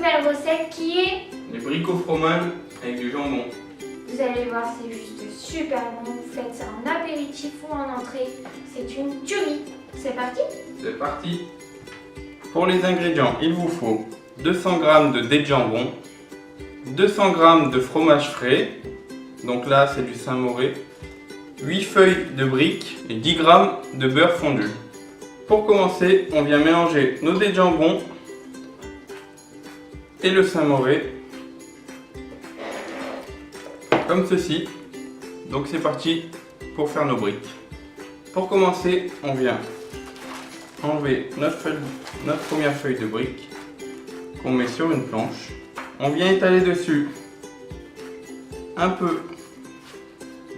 nouvelle recette qui est... Les briques au fromage avec du jambon. Vous allez voir, c'est juste super bon. Vous faites ça en apéritif ou en entrée. C'est une tuerie. C'est parti? C'est parti. Pour les ingrédients, il vous faut 200 g de dés de jambon, 200 g de fromage frais, donc là c'est du Saint-Mauré, 8 feuilles de briques et 10 g de beurre fondu. Pour commencer, on vient mélanger nos dés de jambon et le Saint-Mauré, comme ceci. Donc c'est parti pour faire nos briques. Pour commencer, on vient enlever notre première feuille de brique qu'on met sur une planche. On vient étaler dessus un peu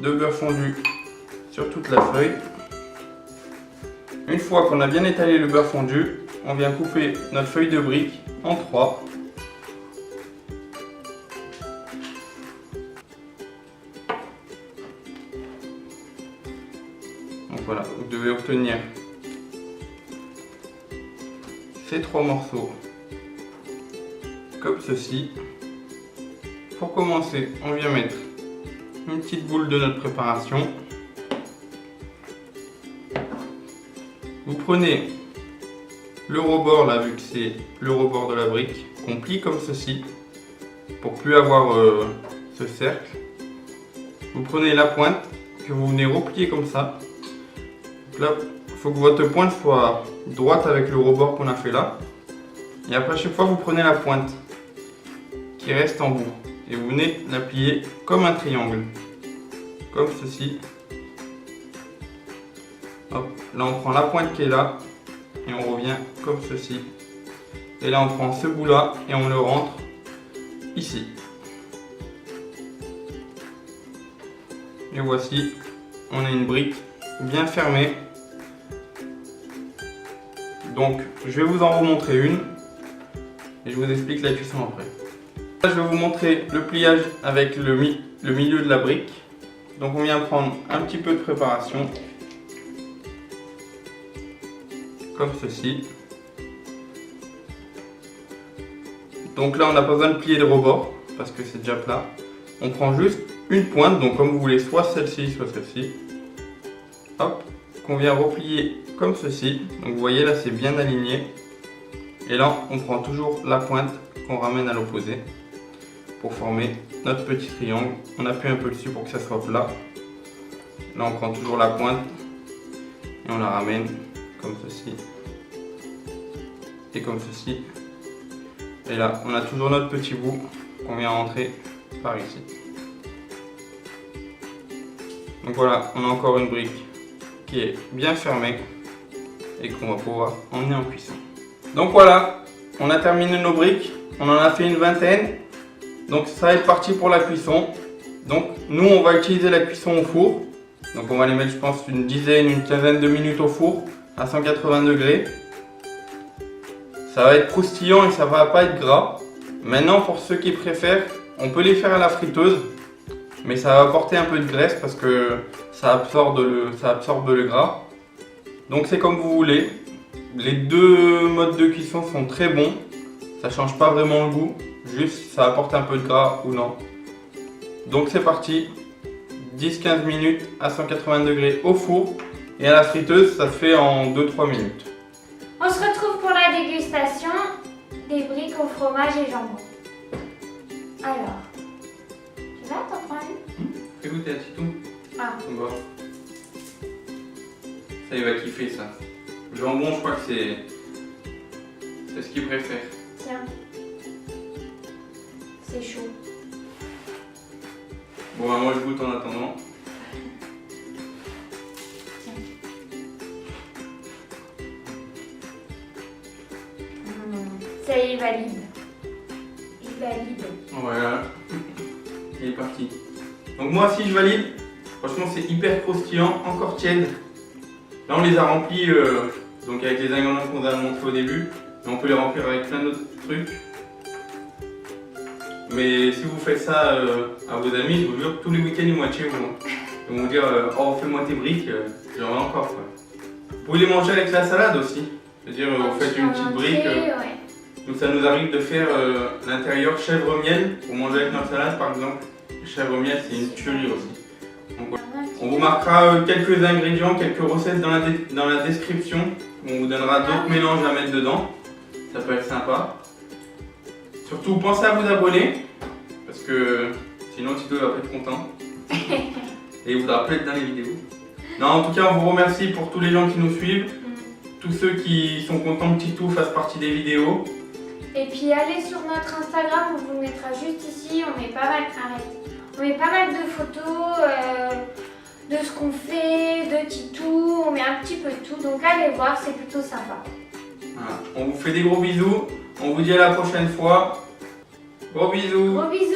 de beurre fondu sur toute la feuille. Une fois qu'on a bien étalé le beurre fondu, on vient couper notre feuille de brique en 3. Donc voilà, vous devez obtenir ces 3 morceaux comme ceci. Pour commencer, on vient mettre une petite boule de notre préparation. Vous prenez le rebord là, vu que c'est le rebord de la brique, qu'on plie comme ceci pour plus avoir ce cercle. Vous prenez la pointe que vous venez replier comme ça. Donc là, il faut que votre pointe soit droite avec le rebord qu'on a fait là. Et après, à chaque fois, vous prenez la pointe qui reste en bout et vous venez la plier comme un triangle, comme ceci. Hop, là, on prend la pointe qui est là et on revient comme ceci. Et là, on prend ce bout là et on le rentre ici. Et voici, on a une brique bien fermée. Donc, je vais vous en remontrer une et je vous explique la cuisson après. Là, je vais vous montrer le pliage avec le milieu de la brique. Donc, on vient prendre un petit peu de préparation, comme ceci. Donc là, on n'a pas besoin de plier le rebord parce que c'est déjà plat. On prend juste une pointe, donc comme vous voulez, soit celle-ci, soit celle-ci. Hop, qu'on vient replier comme ceci. Donc vous voyez là, c'est bien aligné. Et là, on prend toujours la pointe qu'on ramène à l'opposé pour former notre petit triangle. On appuie un peu dessus pour que ça soit plat. Là, on prend toujours la pointe et on la ramène comme ceci et comme ceci. Et là, on a toujours notre petit bout qu'on vient rentrer par ici. Donc voilà, on a encore une brique qui est bien fermée et qu'on va pouvoir emmener en cuisson. Donc voilà, on a terminé nos briques, on en a fait une vingtaine. Donc ça va être parti pour la cuisson. Donc nous, on va utiliser la cuisson au four. Donc on va les mettre, je pense, une dizaine, une quinzaine de minutes au four à 180 degrés. Ça va être croustillant et ça va pas être gras. Maintenant, pour ceux qui préfèrent, on peut les faire à la friteuse, mais ça va apporter un peu de graisse parce que ça absorbe le gras. Donc c'est comme vous voulez. Les deux modes de cuisson sont très bons. Ça change pas vraiment le goût, juste ça apporte un peu de gras ou non. Donc c'est parti. 10-15 minutes à 180 degrés au four et à la friteuse, ça se fait en 2-3 minutes. On se retrouve pour la dégustation des briques au fromage et jambon. Alors, tu vas t'en prendre une? Fais goûter à Titou. Ah. Bon. Ça, il va kiffer ça. Le jambon, je crois que c'est ce qu'il préfère. Tiens. C'est chaud. Bon, bah, moi je goûte en attendant. Ça y est, il valide. Il valide. Voilà. Il est parti. Donc moi, si je valide, franchement, c'est hyper croustillant, encore tiède. Là, on les a remplis donc avec les ingrédients qu'on a montré au début. Et on peut les remplir avec plein d'autres trucs. Mais si vous faites ça à vos amis, je vous jure que tous les week-ends ils vont être chez vous. Ils vont vous dire oh fais-moi tes briques, j'en ai encore quoi. Vous pouvez les manger avec la salade aussi. C'est-à-dire vous faites une petite brique. Ouais. Nous, ça nous arrive de faire l'intérieur chèvre-miel pour manger avec notre salade par exemple. Le chèvre-miel, c'est une tuerie aussi. Donc, voilà. On vous marquera quelques ingrédients, quelques recettes dans la description. On vous donnera d'autres mélanges à mettre dedans. Ça peut être sympa. Surtout, pensez à vous abonner. Parce que sinon, Tito va pas être content. Et il voudra plus être dans les vidéos. Non, en tout cas, on vous remercie pour tous les gens qui nous suivent. Tous ceux qui sont contents que Tito fasse partie des vidéos. Et puis allez sur notre Instagram, on vous le mettra juste ici. On met pas mal, on met pas mal de photos de ce qu'on fait, de Titou. On met un petit peu de tout. Donc allez voir, c'est plutôt sympa. Voilà. On vous fait des gros bisous. On vous dit à la prochaine fois. Gros bisous. Gros bisous.